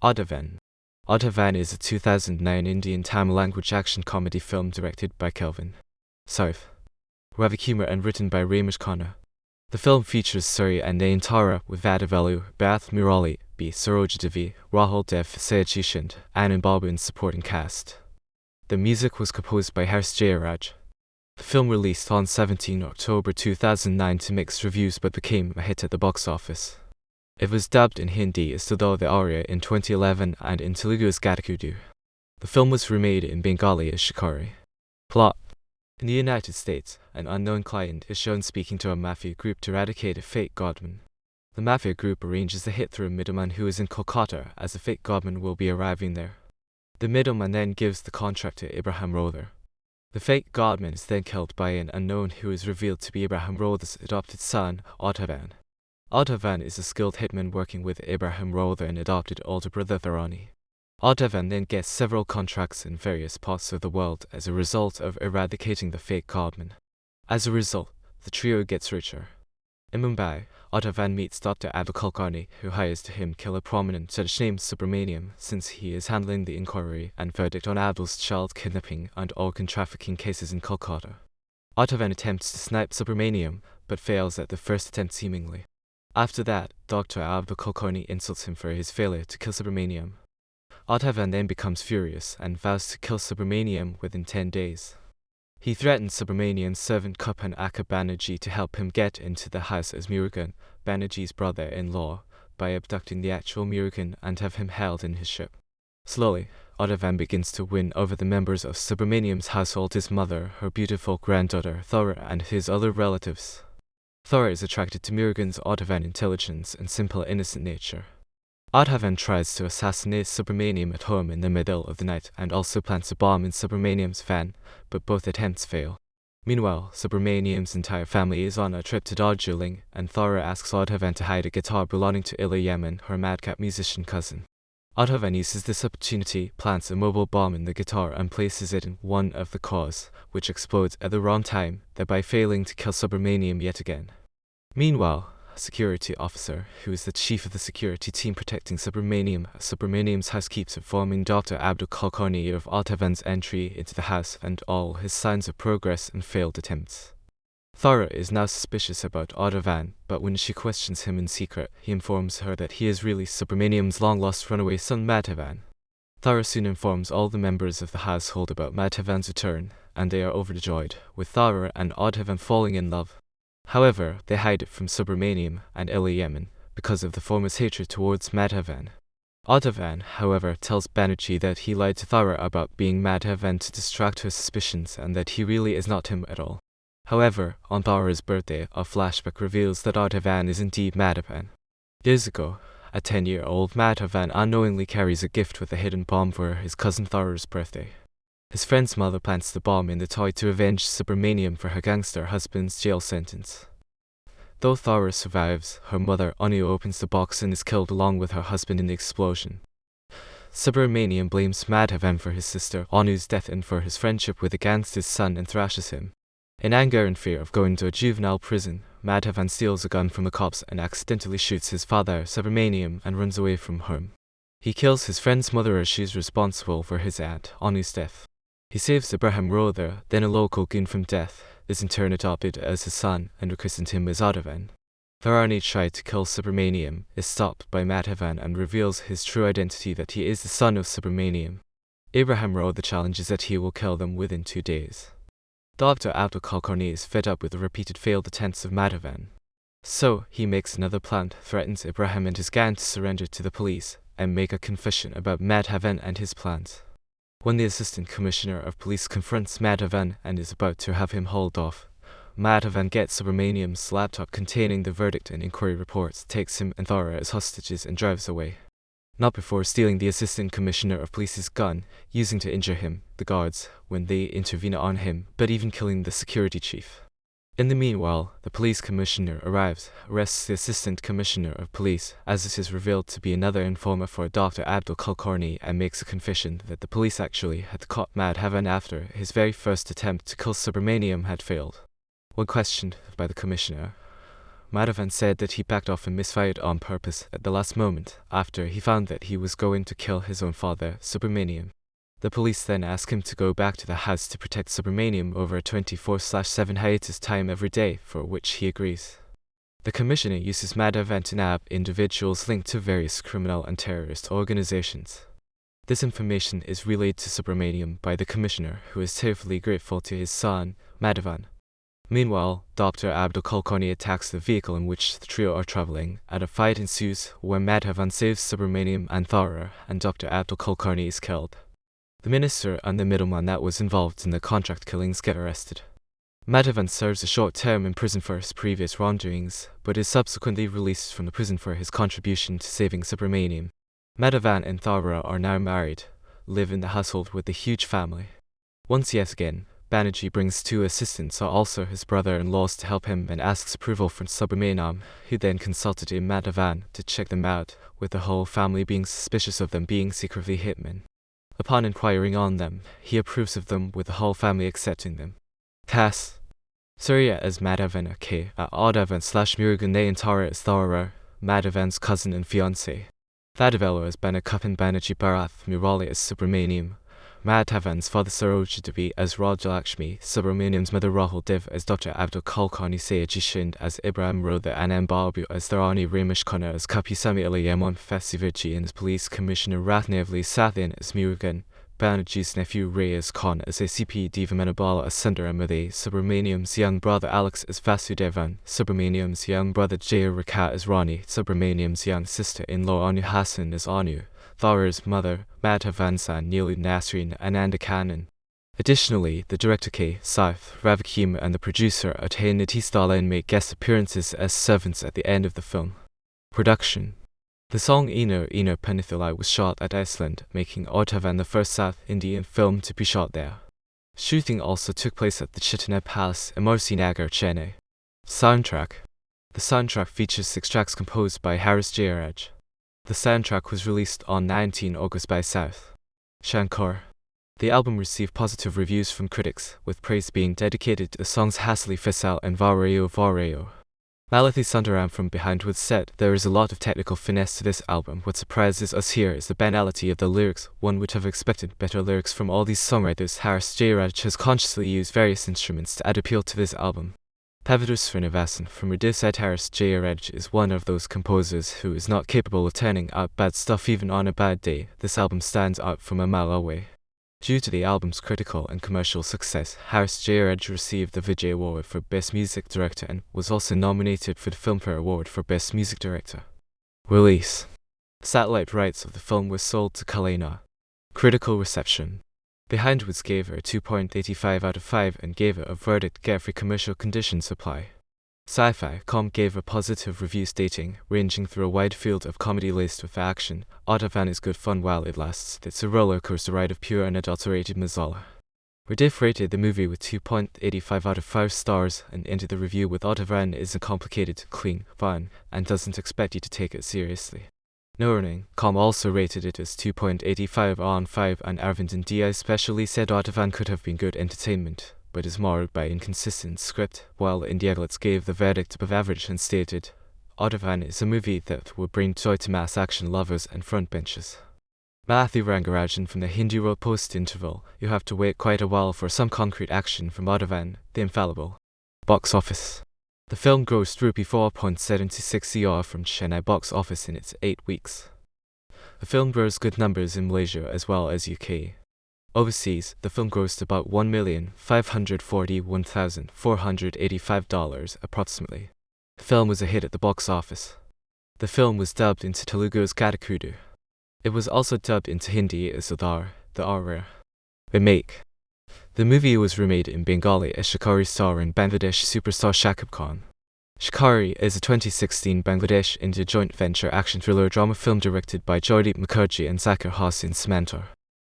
Aadhavan. Aadhavan is a 2009 Indian Tamil language action comedy film directed by Kelvin, Ravikumar and written by Ramesh Khanna. The film features Suriya and Nayantara with Vadivelu, Bharath Murali, Saroja Devi, Rahul Dev, Sayaji Shinde, Anand Babu in supporting cast. The music was composed by Harris Jayaraj. The film released on 17 October 2009 to mixed reviews but became a hit at the box office. It was dubbed in Hindi as Dildaar the Arya in 2011 and in Telugu as Ghatikudu. The film was remade in Bengali as Shikari. Plot. In the United States, an unknown client is shown speaking to a mafia group to eradicate a fake godman. The mafia group arranges a hit through a middleman who is in Kolkata, as the fake godman will be arriving there. The middleman then gives the contract to Abraham Rother. The fake godman is then killed by an unknown who is revealed to be Abraham Rother's adopted son, Aadhavan. Aadhavan is a skilled hitman working with Abraham Rother and adopted older brother Tharani. Aadhavan then gets several contracts in various parts of the world as a result of eradicating the fake godman. As a result, the trio gets richer. In Mumbai, Aadhavan meets Dr. Abdul Kulkarni, who hires him kill a prominent judge named Subramaniam, since he is handling the inquiry and verdict on Abdul's child kidnapping and organ trafficking cases in Kolkata. Aadhavan attempts to snipe Subramaniam, but fails at the first attempt seemingly. After that, Dr. Abdul Kulkarni insults him for his failure to kill Subramaniam. Aadhavan then becomes furious and vows to kill Subramaniam within 10 days. He threatens Subramaniam's servant Kupan Akka Banerjee to help him get into the house as Murugan, Banerjee's brother-in-law, by abducting the actual Murugan and have him held in his ship. Slowly, Aadhavan begins to win over the members of Subramaniam's household, his mother, her beautiful granddaughter Thora, and his other relatives. Thora is attracted to Murugan's Aadhavan intelligence and simple innocent nature. Aadhavan tries to assassinate Subramaniam at home in the middle of the night and also plants a bomb in Subramaniam's van, but both attempts fail. Meanwhile, Subramaniam's entire family is on a trip to Darjeeling, and Thora asks Aadhavan to hide a guitar belonging to Yaman, her madcap musician cousin. Aadhavan uses this opportunity, plants a mobile bomb in the guitar and places it in one of the cars, which explodes at the wrong time, thereby failing to kill Subramaniam yet again. Meanwhile, a security officer, who is the chief of the security team protecting Subramaniam's housekeeps, informing Dr. Abdul Kulkarni of Aadhavan's entry into the house and all his signs of progress and failed attempts. Thora is now suspicious about Aadhavan, but when she questions him in secret, he informs her that he is really Subramaniam's long-lost runaway son Madhavan. Thora soon informs all the members of the household about Madhavan's return, and they are overjoyed, with Thora and Aadhavan falling in love. However, they hide it from Subramaniam and Yaman because of the former's hatred towards Madhavan. Aadhavan, however, tells Banerjee that he lied to Thora about being Madhavan to distract her suspicions and that he really is not him at all. However, on Thora's birthday, a flashback reveals that Aadhavan is indeed Madhavan. Years ago, a 10-year-old Madhavan unknowingly carries a gift with a hidden bomb for his cousin Thora's birthday. His friend's mother plants the bomb in the toy to avenge Subramaniam for her gangster husband's jail sentence. Though Thora survives, her mother Anu opens the box and is killed along with her husband in the explosion. Subramaniam blames Madhavan for his sister Anu's death and for his friendship with the gangster's son and thrashes him. In anger and fear of going to a juvenile prison, Madhavan steals a gun from the cops and accidentally shoots his father Subramaniam and runs away from home. He kills his friend's mother as she is responsible for his aunt Anu's death. He saves Abraham Rother, then a local goon, from death, is in turn adopted as his son and rechristened him as Aadhavan. Tharani tried to kill Subramaniam, is stopped by Madhavan and reveals his true identity, that he is the son of Subramaniam. Abraham Rother challenges that he will kill them within 2 days. Dr. Abdul Kulkarni is fed up with the repeated failed attempts of Madhavan. So, he makes another plan, threatens Abraham and his gang to surrender to the police, and make a confession about Madhavan and his plans. When the Assistant Commissioner of Police confronts Madhavan and is about to have him hauled off, Madhavan gets Subramaniam's laptop containing the verdict and inquiry reports, takes him and Thora as hostages and drives away. Not before stealing the Assistant Commissioner of Police's gun, using to injure him, the guards, when they intervene on him, but even killing the security chief. In the meanwhile, the police commissioner arrives, arrests the assistant commissioner of police, as it is revealed to be another informer for Dr. Abdul Kulkarni, and makes a confession that the police actually had caught Madhavan after his very first attempt to kill Subramaniam had failed. When questioned by the commissioner, Madhavan said that he backed off and misfired on purpose at the last moment after he found that he was going to kill his own father, Subramaniam. The police then asked him to go back to the house to protect Subramaniam over a 24/7 hiatus time every day, for which he agrees. The commissioner uses Madhavan to nab individuals linked to various criminal and terrorist organizations. This information is relayed to Subramaniam by the commissioner, who is tearfully grateful to his son, Madhavan. Meanwhile, Dr. Abdul Kulkarni attacks the vehicle in which the trio are traveling, and a fight ensues where Madhavan saves Subramaniam and Thara, and Dr. Abdul Kulkarni is killed. The minister and the middleman that was involved in the contract killings get arrested. Madhavan serves a short term in prison for his previous wrongdoings, but is subsequently released from the prison for his contribution to saving Subramaniam. Madhavan and Thara are now married, live in the household with a huge family. Once yet again, Banerjee brings two assistants, also his brother-in-laws, to help him and asks approval from Subramaniam, who then consulted Madhavan to check them out, with the whole family being suspicious of them being secretly hitmen. Upon inquiring on them, he approves of them, with the whole family accepting them. Thus, Suriya as Madhavan, Aadhavan/Murugan Nayantara as Thara, Madhavan's cousin and fiancé. Vadivelu as Benakapan Banerjee, Bharath Murali as Subramaniam, Madhavan's father Saroja Devi as Rajalakshmi, Subramaniam's mother Rahul Dev as Dr. Abdul Kulkarni, Sayaji Shinde as Ibrahim Rodha, Anand Babu as Dharani, Ramesh Khanna as Kapusami Ilayamon Fasivirji, and Police Commissioner Rathnavali Satyan as Murugan, Banerjee's nephew Reyes Khan as ACP Devamenabala as Sundaramadi, Subramaniam's young brother Alex as Vasudevan, Subramaniam's young brother Jayaraj as Rani, Subramaniam's young sister-in-law Anu Hassan as Anu, Thara's mother, Madhavan's son Neelu Nasreen, Ananda Kanan. Additionally, the director K. South, Ravikumar, and the producer Atay Nitisthalan make guest appearances as servants at the end of the film. Production. The song Ino Ino Penithilai was shot at Iceland, making Aadhavan the first South Indian film to be shot there. Shooting also took place at the Chittana Palace, Emarsi Nagar, Chennai. Soundtrack. The soundtrack features 6 tracks composed by Harris Jayaraj. The soundtrack was released on 19 August by South Shankar. The album received positive reviews from critics, with praise being dedicated to the songs Hasali Fesal and Vareo Vareo. Malathi Sundaram from Behind Wood said, "There is a lot of technical finesse to this album. What surprises us here is the banality of the lyrics. One would have expected better lyrics from all these songwriters. Harris Jayaraj has consciously used various instruments to add appeal to this album." Pavitr Srinivasan from Radha said Harris Jayaraj is one of those composers who is not capable of turning out bad stuff even on a bad day. This album stands out from a mile away. Due to the album's critical and commercial success, Harris Jayaraj received the Vijay Award for Best Music Director and was also nominated for the Filmfare Award for Best Music Director. Release. Satellite rights of the film were sold to Kalina. Critical reception. Behind Woods gave it a 2.85 out of 5 and gave it a verdict carefree commercial conditions apply. Sci-Fi.com gave a positive review stating, ranging through a wide field of comedy laced with action, Aadhavan is good fun while it lasts. It's a roller coaster ride of pure unadulterated masala. Rediff rated the movie with 2.85 out of 5 stars and ended the review with Aadhavan isn't complicated, clean, fun, and doesn't expect you to take it seriously. No-Earning.com also rated it as 2.85 on 5 and Arvind and Di especially said Aadhavan could have been good entertainment, but is marred by inconsistent script, while Indie outlets gave the verdict above average and stated, Aadhavan is a movie that will bring joy to mass action lovers and frontbenchers. Matthew Rangarajan from the Hindu wrote post-interval, you have to wait quite a while for some concrete action from Aadhavan, the infallible. Box office. The film grossed Rupee 4.76 crore from Chennai box office in its 8 weeks. The film grossed good numbers in Malaysia as well as UK. Overseas, the film grossed about $1,541,485 approximately. The film was a hit at the box office. The film was dubbed into Telugu as Ghatikudu. It was also dubbed into Hindi as Dildaar, the Arya. Remake. The movie was remade in Bengali as Shikari starring Bangladesh superstar Shakib Khan. Shikari is a 2016 Bangladesh India joint venture action thriller drama film directed by Joydeep Mukherjee and Zakir Hossain Samantar.